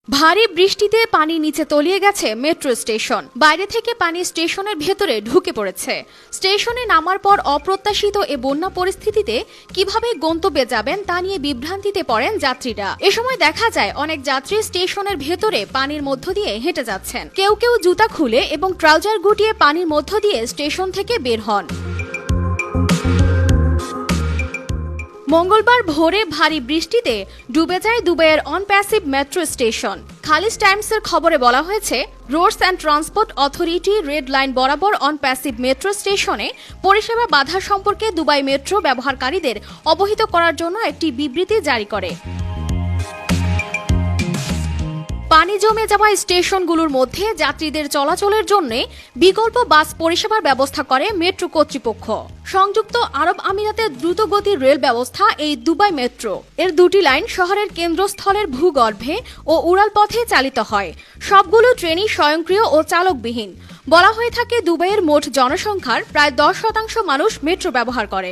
ভারী বৃষ্টিতে পানি নিচে তলিয়ে গেছে মেট্রো স্টেশন। বাইরে থেকে পানি স্টেশনের ভেতরে ঢুকে পড়েছে। স্টেশনে নামার পর অপ্রত্যাশিত এ বন্যা পরিস্থিতিতে কিভাবে গন্তব্যে যাবেন তা নিয়ে বিভ্রান্তিতে পড়েন যাত্রীরা। এ সময় দেখা যায় অনেক যাত্রী স্টেশনের ভেতরে পানির মধ্য দিয়ে হেঁটে যাচ্ছেন। কেউ কেউ জুতা খুলে এবং ট্রাউজার গুটিয়ে পানির মধ্য দিয়ে স্টেশন থেকে বের হন। মঙ্গলবার ভোরে ভারী বৃষ্টিতে ডুবে যায় দুবাইয়ের অনপ্যাসিভ মেট্রো স্টেশন। খালিজ টাইমসের খবরে বলা হয়েছে, roads and transport authority red line বরাবর অনপ্যাসিভ মেট্রো স্টেশনে পরিষেবা বাধা সম্পর্কে দুবাই মেট্রো ব্যবহারকারীদের অবহিত করার জন্য একটি বিবৃতি জারি করে। পানি জমে যাওয়া স্টেশনগুলোর মধ্যে যাত্রীদের চলাচলের জন্য বিকল্প বাস পরিষেবার ব্যবস্থা করে মেট্রো কর্তৃপক্ষ। সংযুক্ত আরব আমিরাতের দ্রুতগতির রেল ব্যবস্থা এই দুবাই মেট্রো। এর দুটি লাইন শহরের কেন্দ্রস্থলের ভূগর্ভে ও উড়াল পথে চালিত হয়। সবগুলো ট্রেনই স্বয়ংক্রিয় ও চালকবিহীন। বলা হয়ে থাকে, দুবাইয়ের মোট জনসংখ্যার প্রায় 10% মানুষ মেট্রো ব্যবহার করে।